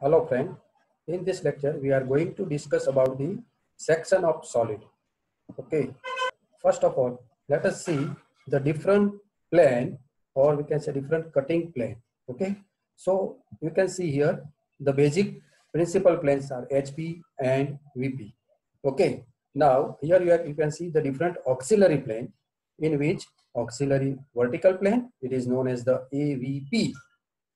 Hello friend, in this lecture we are going to discuss about the section of solid. Okay, first of all let us see the different plane, or we can say different cutting plane. Okay, so you can see here the basic principal planes are HP and VP. Okay, now here you can see the different auxiliary plane, in which auxiliary vertical plane, it is known as the AVP.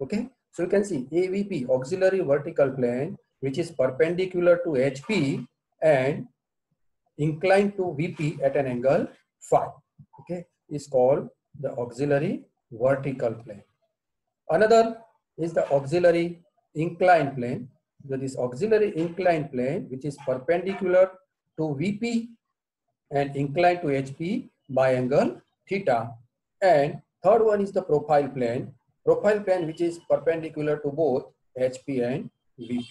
Okay, so you can see AVP, auxiliary vertical plane, which is perpendicular to HP and inclined to VP at an angle phi. Okay, is called the auxiliary vertical plane. Another is the auxiliary inclined plane. That is auxiliary inclined plane, which is perpendicular to VP and inclined to HP by angle theta. And third one is the profile plane which is perpendicular to both HP and VP.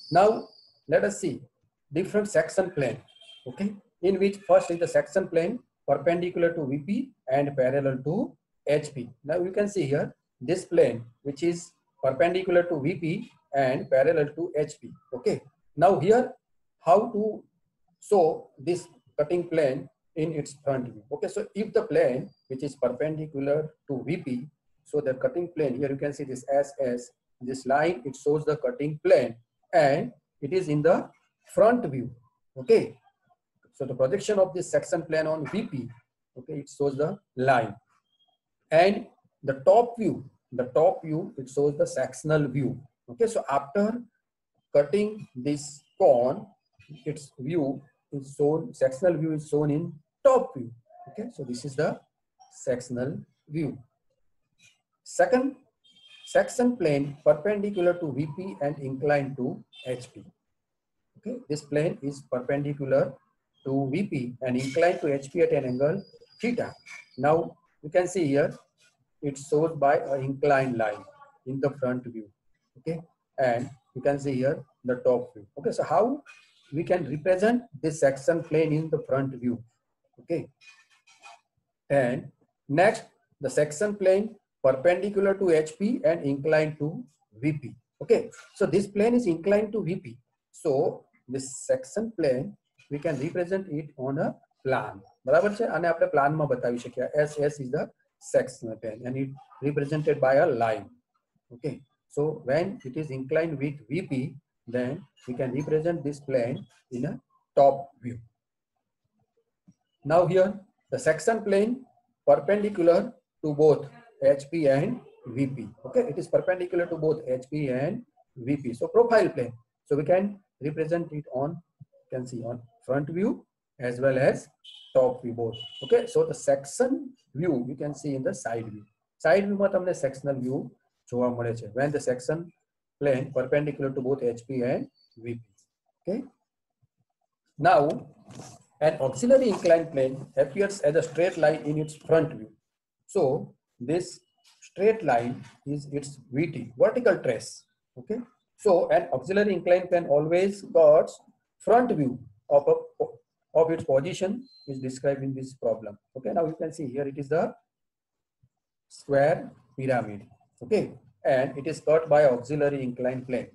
Now let us see different section plane. Okay, in which first is the section plane perpendicular to VP and parallel to HP. Now you can see here this plane which is perpendicular to VP and parallel to HP. Okay, now here how to show this cutting plane in its front view. Okay, so if the plane which is perpendicular to VP, so the cutting plane, here you can see this SS, this line, it shows the cutting plane and it is in the front view. Okay, so the projection of this section plane on VP, okay, it shows the line, and the top view, it shows the sectional view. Okay, so after cutting this cone, its view is shown, sectional view is shown in top view. Okay, so this is the sectional view. Second, section plane perpendicular to VP and inclined to HP. Okay, this plane is perpendicular to VP and inclined to HP at an angle theta. Now you can see here it's shown by an inclined line in the front view. Okay, and you can see here the top view. Okay, so how we can represent this section plane in the front view? Okay, and next the section plane perpendicular to HP and inclined to VP. Okay, so this plane is inclined to VP, so this section plane we can represent it on a plan. બરાબર છે, આને આપણે પ્લાનમાં બતાવી શકીએ. SS is the sectional plane and it represented by a line. Okay, so when it is inclined with VP, then we can represent this plane in a top view. Now here the section plane perpendicular to both HP and VP. Okay, it is perpendicular to both HP and VP. So profile plane. So we can represent it on, you can see on front view as well as top view both. Okay, so the section view you can see in the side view. Side view માં તમને sectional view જોવા મળે છે when the section plane perpendicular to both HP and VP. Okay, now an auxiliary inclined plane appears as a straight line in its front view. So this straight line is its VT, vertical trace. Okay, so an auxiliary inclined plane always got front view of its position is described in this problem. Okay, now you can see here it is the square pyramid. Okay, and it is cut by auxiliary inclined plane.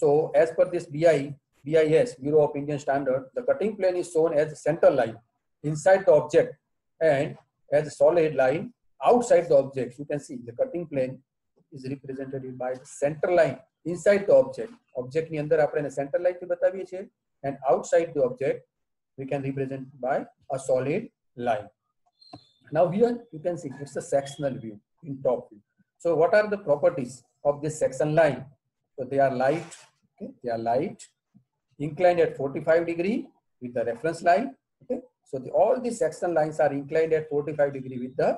So as per this BIS, Bureau of Indian Standard, the cutting plane is shown as a center line inside the object and as a solid line outside the object. You can see the cutting plane is represented by the center line inside the object. Object ni andar આપણે center line થી બતાવીએ છીએ, and outside the object we can represent by a solid line. Now here you can see it's a sectional view in top view. So what are the properties of this section line? So they are light. Okay, they are light, inclined at 45 degree with the reference line. Okay, so all these sectional lines are inclined at 45 degree with the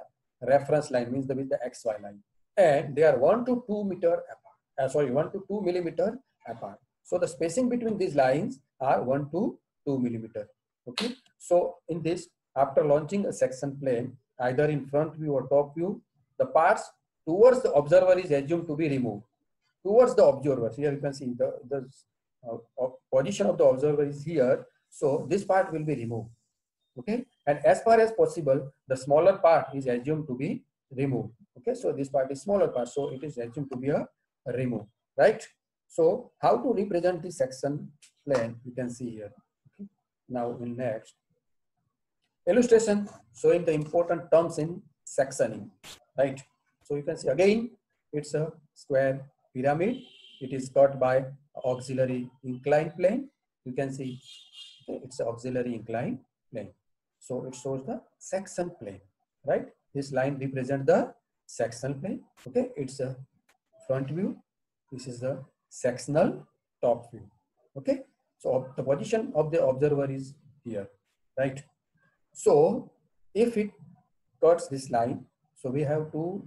reference line, means with the XY line, and they are 1 to 2 meter apart. 1 to 2 millimeter apart. So the spacing between these lines are 1 to 2 millimeter. Okay, so in this, after launching a section plane either in front view or top view, the parts towards the observer is assumed to be removed. Towards the observer, here you can see the position of the observer is here, so this part will be removed. Okay, and as far as possible the smaller part is assumed to be removed. Okay, so this part is smaller part, so it is assumed to be a removed. right? So how to represent the section plane, you can see here. Okay. Now in next illustration showing the important terms in sectioning, right? So you can see again, it's a square pyramid. It is cut by auxiliary inclined plane. You can see it's an auxiliary inclined plane. So it shows the section plane, right? This line represents the sectional plane. Okay, it's a front view. This is the sectional top view. Okay, so the position of the observer is here, right? So if it cuts this line, so we have to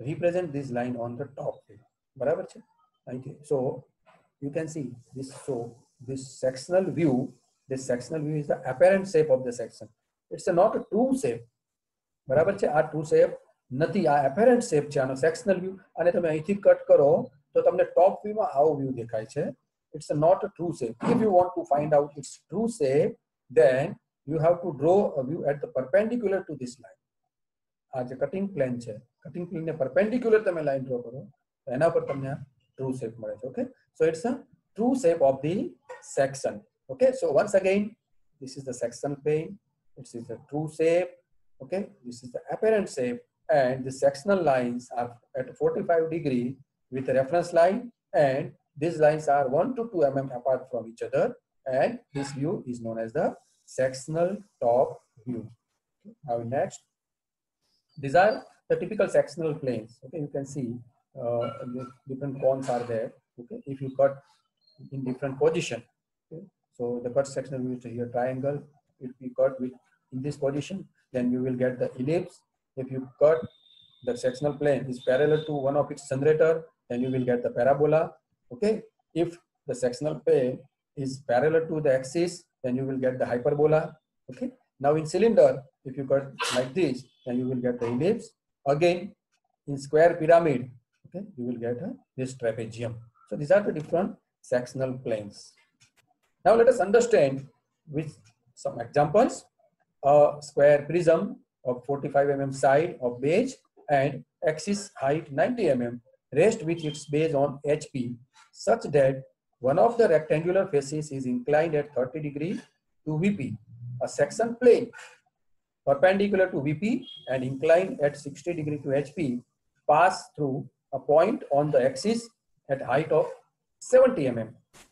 represent this line on the top view. Barabar છે? Okay. So you can see this. So this sectional view is the apparent shape of the section. It's not a true shape. બરાબર છે? આ true shape નથી, આ apparent shape છે આનો sectional view. અને તમે અહીંથી કટ કરો તો તમને top view માં આવો view દેખાય છે. It's not a true shape. If you want to find out its true shape, then you have to draw a view at the perpendicular to this line. આ જે cutting plane છે, cutting plane ને perpendicular તમે line draw કરો તો એના પર તમને true shape મળે છે. Okay, so it's a true shape of the section. Okay, so once again, this is the section plane. This is the true shape. Okay, this is the apparent shape, and the sectional lines are at 45 degree with a reference line, and these lines are 1 to 2 mm apart from each other, and this view is known as the sectional top view. Now next, these are the typical sectional planes. Okay, you can see the different cones are there. Okay, if you cut in different position, okay, so the cut sectional view is here triangle. If you cut with in this position, then you will get the ellipse. If you cut the sectional plane is parallel to one of its generator, then you will get the parabola. Okay, if the sectional plane is parallel to the axis, then you will get the hyperbola. Okay, now in cylinder, if you cut like this, then you will get the ellipse. Again, in square pyramid, okay, you will get this trapezium. So these are the different sectional planes. Now let us understand with some examples. A square prism of 45 mm side of base and axis height 90 mm rest with its base on HP such that one of the rectangular faces is inclined at 30 degree to VP. A section plane perpendicular to VP and inclined at 60 degree to HP pass through a point on the axis at height of 70 mm.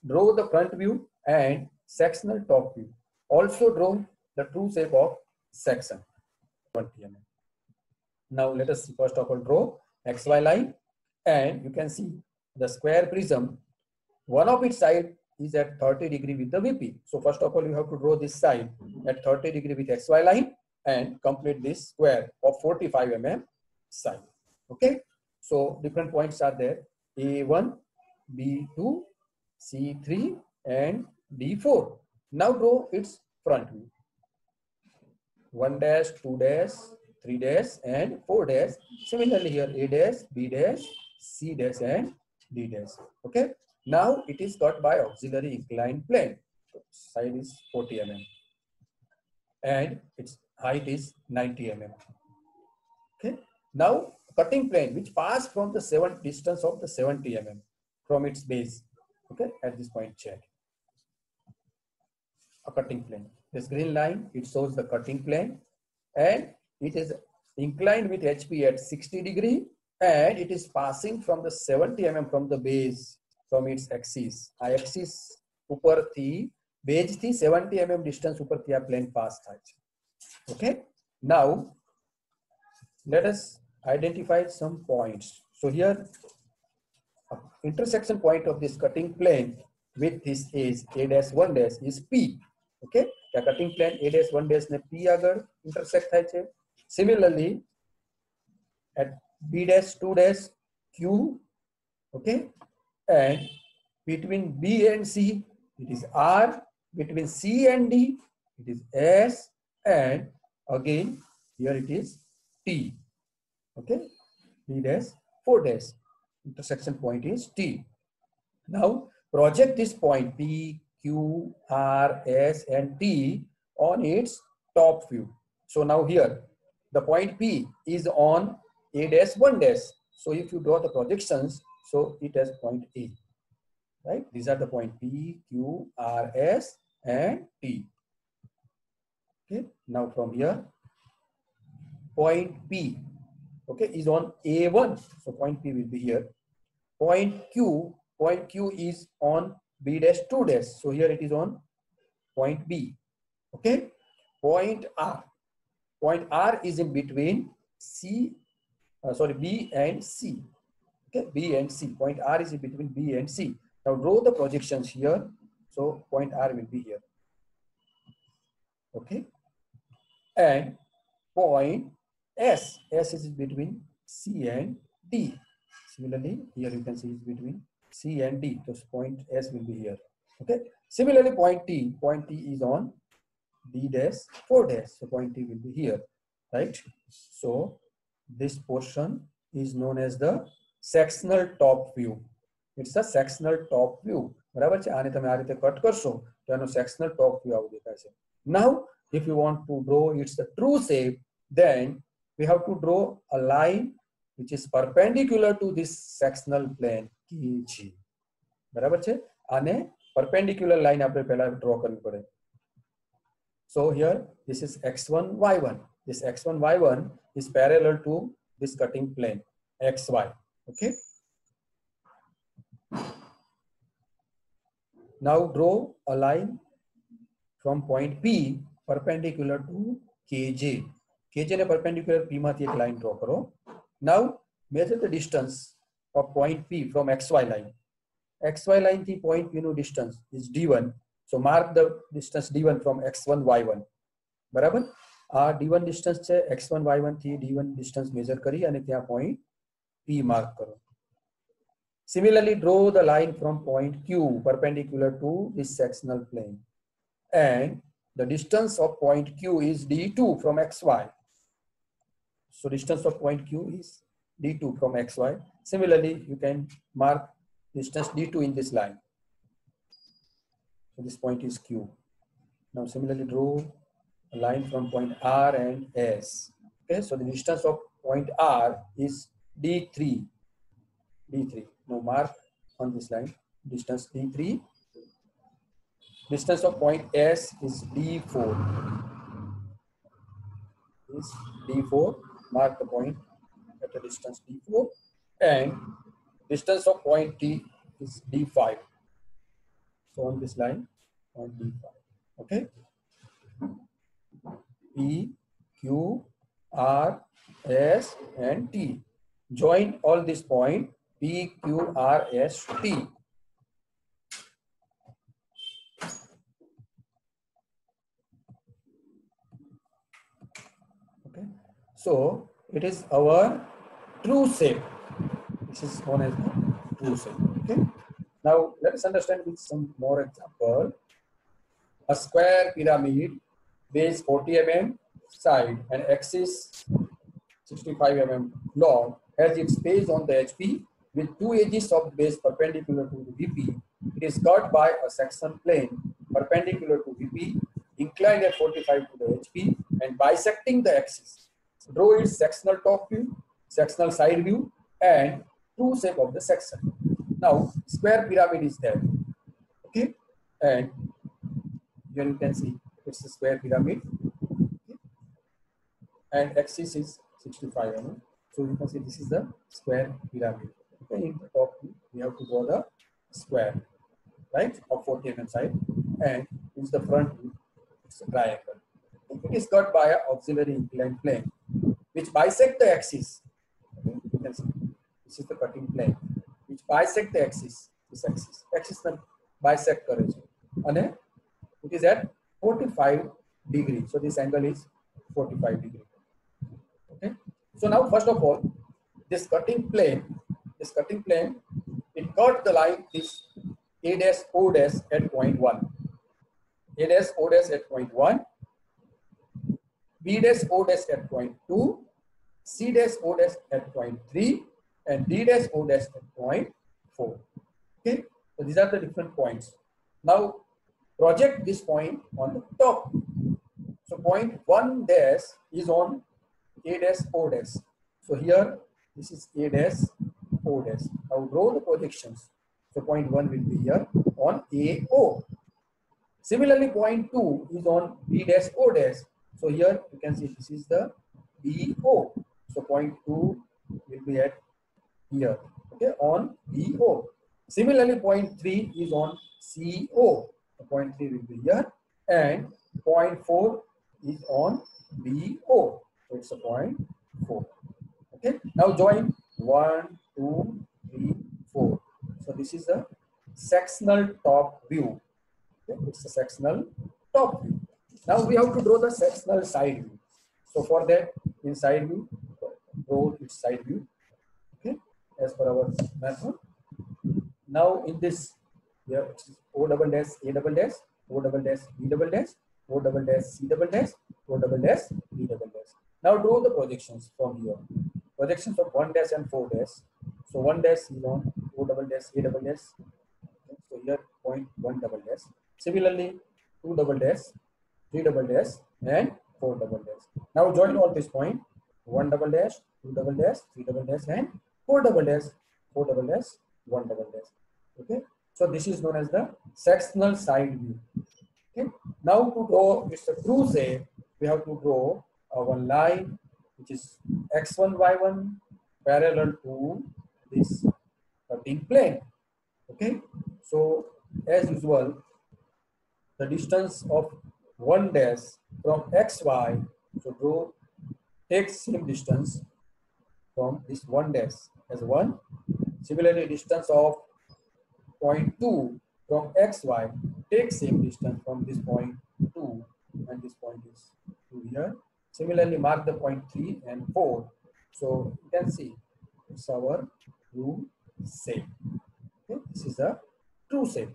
Draw the front view and sectional top view. Also draw the true shape of section 20 mm. Now let us first of all draw XY line, and you can see the square prism. One of its side is at 30 degree with the VP. So first of all, you have to draw this side at 30 degree with XY line and complete this square of 45 mm side. Okay, so different points are there: A1, B2, C3, and D4. Now draw its front view. 1 dash, 2 dash, 3 dash, and 4 dash. Similarly here A dash, B dash, C dash, and D dash. Okay. Now it is cut by auxiliary inclined plane. So side is 40 mm and its height is 90 mm. Okay. Now cutting plane which pass from the distance of the 70 mm from its base. Okay. At this point check. A cutting plane. This green line, it shows the cutting plane, and it is inclined with HP at 60 degree, and it is passing from the 70 mm from the base from its axis. આ axis ઉપરથી base થી 70 mm distance ઉપરથી આ plane pass થાય છે. Okay. Now let us identify some points. So here, intersection point of this cutting plane with this is A dash 1 dash is P. Okay, the cutting plane A dash 1 dash ne P આગળ intersect થાય છે. Similarly, at B dash 2 dash Q. Okay, and between B and C it is R. Between C and D it is S, and again here it is T. Okay, B dash 4 dash intersection point is T. Now project this point P, Q, R, S, and T on its top view. So now here, the point P is on A dash 1 dash. So if you draw the projections, So it has point A, right? These are the point P, Q, R, S, and T. Okay. Now from here, point P, okay, is on A1. So point P will be here. Point Q is on B dash 2 dash. So here it is on point B. Okay. Point R is in between B and C. Okay, B and C. Point R is in between B and C. Now draw the projections here. So point R will be here. Okay. And point S is between C and D. Similarly, here you can see it's between C and D. So point S will be here. Okay. Similarly, point T is on D dash 4 dash. So point T will be here, right? So this portion is known as the sectional top view. It's a sectional top view. બરાબર છે, આને તમે આ રીતે cut કરશો તો એનો sectional top view આવું દેખાય છે. Now, if you want to draw its the true shape, then we have to draw a line which is perpendicular to this sectional plane KG. બરાબર છે, આને perpendicular line આપણે પહેલા draw કરવી પડે. So here this is x1 y1. This x1 y1 is parallel to this cutting plane xy. Okay. Now draw a line from point P perpendicular to KJ. KJ ne perpendicular P માંથી એક line draw કરો. Now measure the distance of point P from XY line. XY line થી point P નું distance is D1. So mark the distance D1 from X1 Y1. બરાબર, આ D1 distance છે, X1 Y1 થી D1 distance measure કરી અને ત્યાં point P mark કરો. Similarly, draw the line from point Q perpendicular to this sectional plane. And the distance of point Q is D2 from XY. So distance of point Q is D2 from XY. Similarly, you can mark distance D2 in this line. So this point is Q. Now similarly draw a line from point R and S. Okay, so the distance of point R is D3. Now mark on this line distance D3. Distance of point S is D4. Is D4. Mark the point at a distance D4. And distance of point T is D5. So on this line, point D5. Okay. P, Q, R, S, and T. Join all these points P, Q, R, S, T. Okay. So it is our true shape. This is known as the true shape. Okay. Now let us understand with some more example. A square pyramid, base 40 mm, side and axis 65 mm long, has its base on the HP with two edges of the base perpendicular to the VP. It is cut by a section plane perpendicular to VP, inclined at 45 to the HP and bisecting the axis. Draw its sectional top view, sectional side view, and true shape of the section. Now, square pyramid is there. Okay, and here you can see it's a square pyramid. Okay. And axis is 65 mm. So you can see this is the square pyramid. Okay, in the top view, we have to draw the square, right, of 40 mm side, and in the front view, it's a triangle. It is cut by an auxiliary inclined plane, which bisect the axis. Okay, you can see this is the cutting plane, which bisect the axis. This axis bisect કરે છે, અને it is at 45 degree. So this angle is 45 degree. Okay. So now first of all, this cutting plane, it cut the line this A dash O dash at point 1. A dash O dash at point 1. B dash O dash at point 2. C dash O dash at point 3. And D dash O dash at point 4. Okay. So these are the different points. Now project this point on the top. So point 1 dash is on A dash O dash. So here this is A dash O dash. Now draw the projections. So point 1 will be here on AO. Similarly, point 2 is on B dash O dash. So here you can see this is the BO. So point 2 will be at here, okay, on BO. Similarly, point 3 is on CO. So point 3 will be here, and point 4 is on BO. So it's a point 4. Okay, now join 1, 2, 3, 4. So this is the sectional top view. Okay, it's a sectional top view. Now we have to draw the sectional side view. So for that, in side view, draw its side view. Okay, as per our method. Now in this, here it is O double dash A double dash, O double dash B double dash, O double dash C double dash, O double dash B double dash. Now draw the projections from here. Projections of 1 dash and 4 dash. So 1 dash is on O double dash A double dash. Okay, so here point 1 double dash. Similarly, 2 double dash, 3 double dash, and 4 double dash. Now join all this point 1 double dash, 2 double dash, 3 double dash, and 4 double dash, 4 double dash, 1 double dash. Okay, so this is known as the sectional side view. Okay, now to draw it's a true shape, we have to draw one line which is x1 y1 parallel to this cutting plane. Okay, so as usual, the distance of 1 dash from xy, so draw take same distance from this 1 dash as 1. Similarly, distance of point 2 from xy, take same distance from this point 2, and this point is 2 here. Similarly, mark the point 3 and 4. So you can see it's our true shape. Okay, this is a true shape.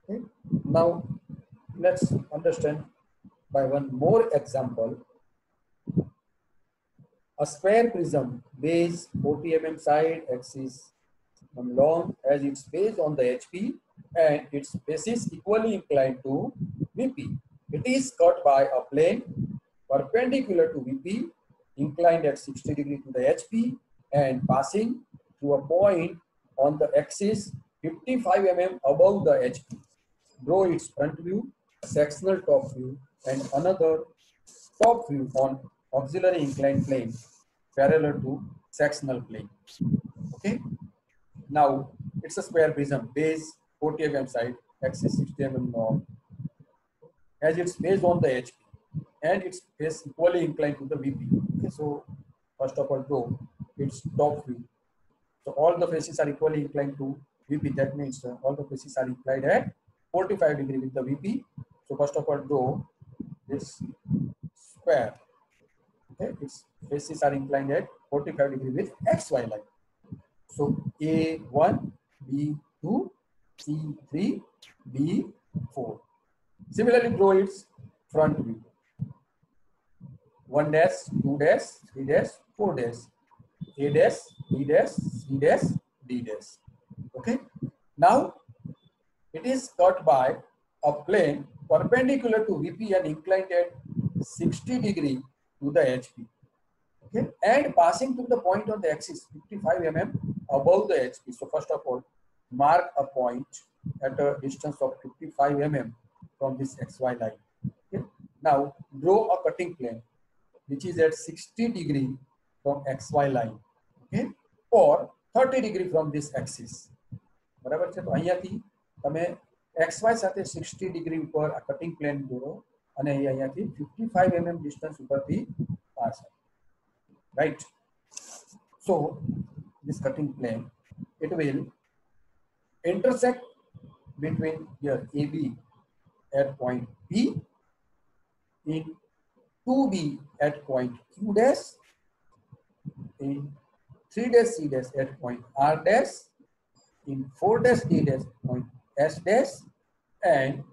Okay, now let's understand by one more example. A square prism, base 40 mm side, axis long as its base on the HP and its basis equally inclined to VP. It is cut by a plane perpendicular to VP, inclined at 60 degree to the HP and passing through a point on the axis 55 mm above the HP. Draw its front view, sectional top view, and another top view on auxiliary inclined plane parallel to sectional plane. Okay. Now it's a square prism, base 40 mm side, axis 60 mm north, as its base on the HP and its base equally inclined to the VP. Okay, so first of all, draw its top view. So all the faces are equally inclined to VP. That means all the faces are inclined at 45 degree with the VP. So first of all, draw this square. Okay, its faces are inclined at 45 degree with XY line. So A1, B2, C3, B4. Similarly, draw its front view. 1 dash, 2 dash, 3 dash, 4 dash, A dash, B dash, C dash, D dash. Okay. Now it is cut by a plane perpendicular to VP and inclined at 60 degree to the HP. Okay, and passing to the point on the axis 55 mm above the HP. So first of all, mark a point at a distance of 55 mm from this XY line. Okay. Now draw a cutting plane which is at 60 degree from XY line. Okay, or 30 degree from this axis. બરાબર છે, તો અહીંયાથી તમે XY સાથે 60 degree ઉપર આ cutting plane દોરો અને અહીંયાથી 55 mm ડિસ્ટન્સ ઉપરથી pass. Right. So this cutting plane, it will intersect between here AB at point P, in 2B at point Q dash, in 3 dash C dash at point R dash, in 4 dash D dash point S dash, and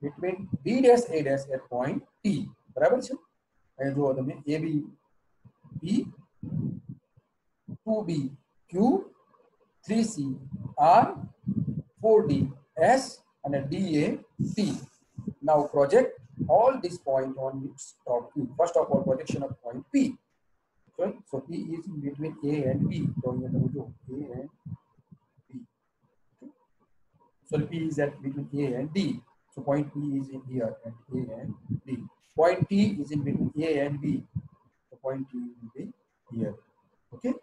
between B dash A dash at point T. બરાબર છે, અહીં જુઓ તમે AB P, 2B Q, 3C R, 4D S, and a DA T. Now project all these points on its top view. First of all, projection of point P. Right? So P is in between A and B. So A and B. So P is at between A and D. So point P is in here at A and D. Point T is in between A and B. So point T will be here. Okay.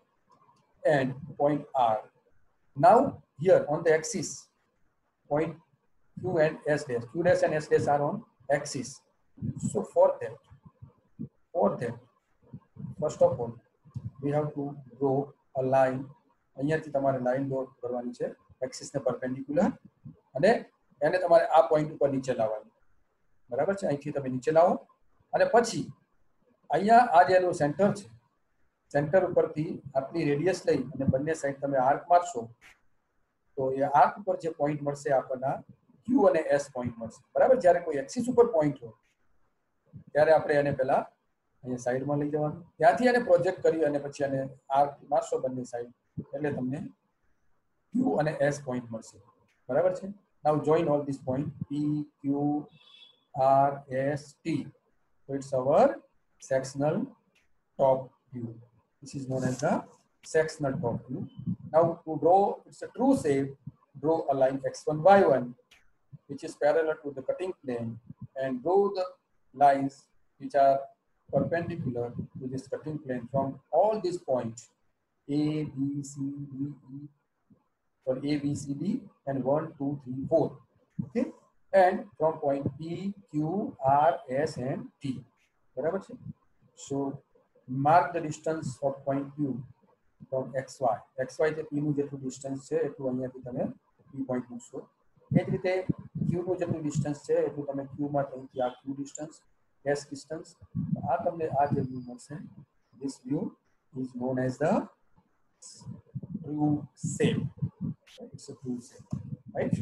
And point R. Now here on the axis, point Q and S dash. Q dash and S dash are on axis. So for that, first of all, we have to draw a line. અહીંયાથી તમારે line draw કરવાની છે એક્સિસને perpendicular અને એને તમારે આ point ઉપર નીચે લાવવાની. બરાબર છે? અહીંથી તમે નીચે લાવો અને પછી અહીંયા આ જે એનું સેન્ટર છે, સેન્ટર ઉપરથી આટલી રેડિયસ લઈ અને બંને સાઈડ તમે આર્ક મારશો તો એ આર્ક ઉપર જે પોઈન્ટ મળશે આપણને ક્યુ અને એસ પોઈન્ટ મળશે. બરાબર? જ્યારે કોઈ એક્સિસ ઉપર પોઈન્ટ હોય ત્યારે આપણે એને પહેલા અહીંયા સાઈડમાં લઈ જવાનું, ત્યાંથી એને પ્રોજેક્ટ કરી અને પછી એને આર્ક મારશો બંને સાઈડ એટલે તમને ક્યુ અને એસ પોઈન્ટ મળશે. બરાબર છે? Now join all this point P, Q, R, S, T. So it's our sectional top view. This is known as the sectional top view. Now to draw, it's a true shape, draw a line x1, y1 which is parallel to the cutting plane and draw the lines which are perpendicular to this cutting plane from all these points A, B, C, D, E, or A, B, C, D, and 1, 2, 3, 4. Okay, and from point P, Q, R, S, and T. Barabar છે? So mark the distance of point Q from XY. XY જે P નું જેટલું distance છે એટલું અહીંયાથી તમે P point મૂકશો. એ જ રીતે Q નું જેટલું ડિસ્ટન્સ છે એટલું તમે Q માં અહીંથી આ Q ડિસ્ટન્સ, S ડિસ્ટન્સ. આ તમને આ જે વ્યૂ મળશે, this view is known as the true shape. It's a true shape, right?